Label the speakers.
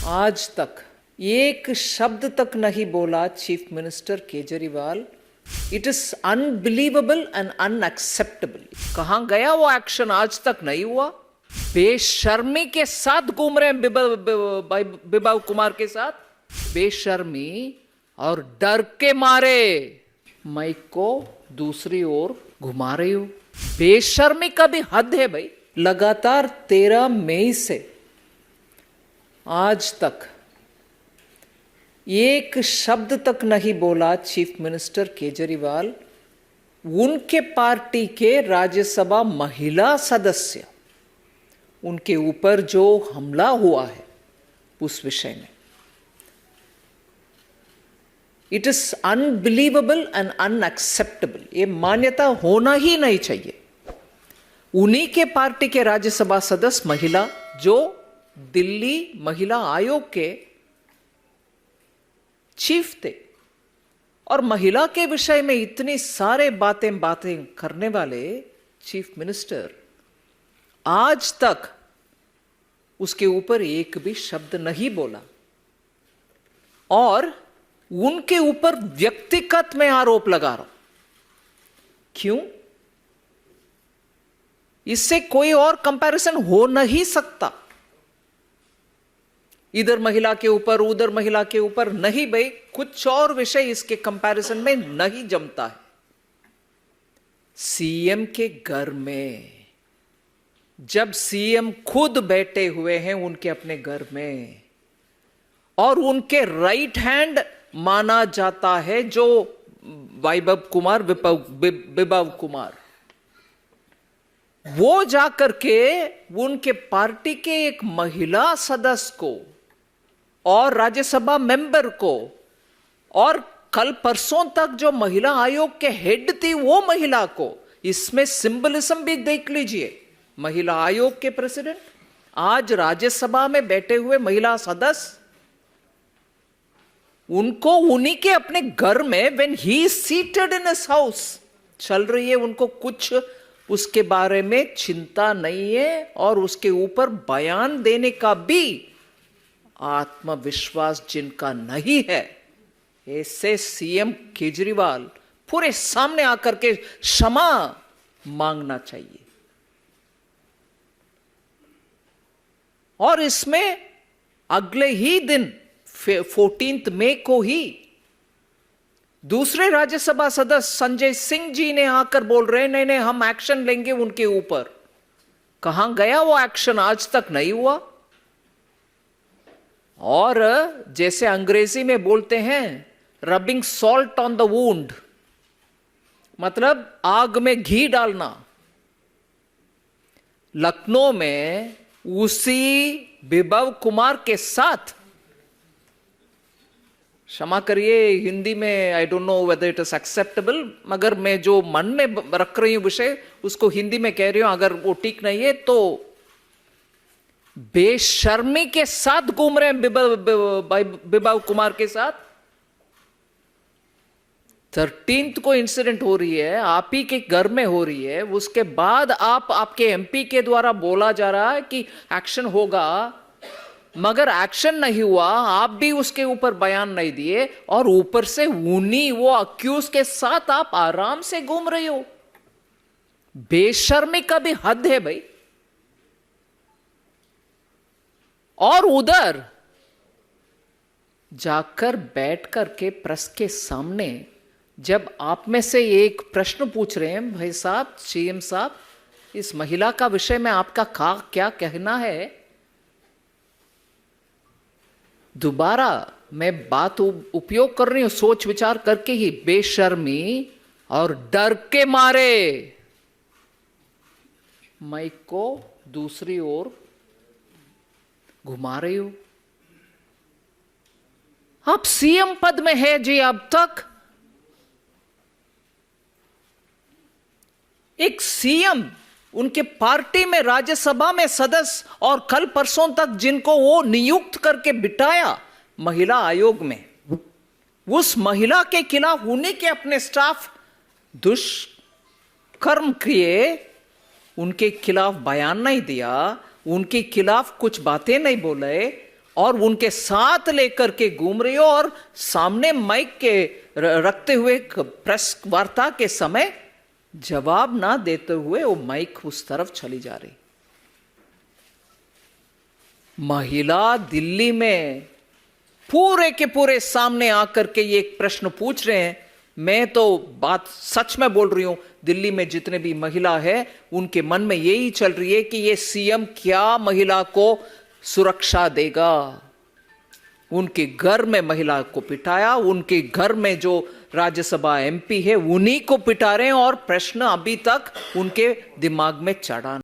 Speaker 1: आज तक एक शब्द तक नहीं बोला chief minister Kejriwal. It is unbelievable and unacceptable. कहां गया वो एक्शन? आज तक नहीं हुआ। बेशर्मी के साथ घूम रहे हैं बिबाव कुमार के साथ, बेशर्मी और डर के मारे माइक को दूसरी ओर घुमा रही हो। बेशर्मी का भी हद है भाई। लगातार 13 मई से आज तक एक शब्द तक नहीं बोला चीफ मिनिस्टर केजरीवाल। उनके पार्टी के राज्यसभा महिला सदस्य, उनके ऊपर जो हमला हुआ है उस विषय में, it is unbelievable and unacceptable. ये मान्यता होना ही नहीं चाहिए। उन्हीं के पार्टी के राज्यसभा सदस्य महिला, जो दिल्ली महिला आयोग के चीफ थे, और महिला के विषय में इतनी सारे बातें करने वाले चीफ मिनिस्टर आज तक उसके ऊपर एक भी शब्द नहीं बोला। और उनके ऊपर व्यक्तिगत में आरोप लगा रहा हूं। क्यों? इससे कोई और कंपैरिजन हो नहीं सकता। इधर महिला के ऊपर, उधर महिला के ऊपर नहीं भाई, कुछ और विषय इसके कंपैरिजन में नहीं जमता है। सीएम के घर में जब सीएम खुद बैठे हुए हैं उनके अपने घर में, और उनके राइट हैंड माना जाता है जो वैभव कुमार, बिबाव कुमार, वो जाकर के उनके पार्टी के एक महिला सदस्य को और राज्यसभा मेंबर को, और कल परसों तक जो महिला आयोग के हेड थी वो महिला को, इसमें सिंबलिज्म भी देख लीजिए। महिला आयोग के प्रेसिडेंट, आज राज्यसभा में बैठे हुए महिला सदस्य, उनको उन्हीं के अपने घर में when he seated in his house चल रही है, उनको कुछ उसके बारे में चिंता नहीं है, और उसके ऊपर बयान देने का भी आत्मविश्वास जिनका नहीं है, ऐसे सीएम केजरीवाल पूरे सामने आकर के क्षमा मांगना चाहिए। और इसमें अगले ही दिन 14 मई को ही दूसरे राज्यसभा सदस्य संजय सिंह जी ने आकर बोल रहे हैं नहीं नहीं हम एक्शन लेंगे उनके ऊपर। कहां गया वो एक्शन? आज तक नहीं हुआ। और जैसे अंग्रेजी में बोलते हैं, rubbing salt on the wound, मतलब आग में घी डालना। लखनऊ में उसी बिबाव कुमार के साथ, क्षमा करिए हिंदी में, I don't know whether it is acceptable, मगर मैं जो मन में रख रही हूं विषय उसको हिंदी में कह रही हूं, अगर वो ठीक नहीं है तो बेशर्मी के साथ घूम रहे हैं बिबाव कुमार के साथ। 13 को इंसिडेंट हो रही है, आप ही के घर में हो रही है, उसके बाद आपके एमपी के द्वारा बोला जा रहा है कि एक्शन होगा, मगर एक्शन नहीं हुआ। आप भी उसके ऊपर बयान नहीं दिए, और ऊपर से उन्हीं वो अक्यूज के साथ आप आराम से घूम रहे हो। बेशर्मी का भी हद है भाई। और उधर जाकर बैठ करके प्रेस के सामने जब आप में से एक प्रश्न पूछ रहे हैं, भाई साहब, सीएम साहब, इस महिला का विषय में आपका क्या कहना है, दोबारा मैं बात उपयोग कर रही हूं सोच विचार करके ही, बेशर्मी और डर के मारे माइक को दूसरी ओर घुमा रही हो। आप सीएम पद में है जी, अब तक एक सीएम, उनके पार्टी में राज्यसभा में सदस्य, और कल परसों तक जिनको वो नियुक्त करके बिठाया महिला आयोग में, उस महिला के खिलाफ उन्हीं के अपने स्टाफ दुष्कर्म किए, उनके खिलाफ बयान नहीं दिया, उनके खिलाफ कुछ बातें नहीं बोले, और उनके साथ लेकर के घूम रही हो और सामने माइक के रखते हुए प्रेस वार्ता के समय जवाब ना देते हुए वो माइक उस तरफ चली जा रही। महिला दिल्ली में पूरे के पूरे सामने आकर के ये एक प्रश्न पूछ रहे हैं। मैं तो बात सच में बोल रही हूं, दिल्ली में जितने भी महिला है उनके मन में यही चल रही है कि ये सीएम क्या महिला को सुरक्षा देगा। उनके घर में महिला को पिटाया, उनके घर में जो राज्यसभा एमपी है उन्हीं को पिटा रहे हैं और प्रश्न अभी तक उनके दिमाग में चढ़ा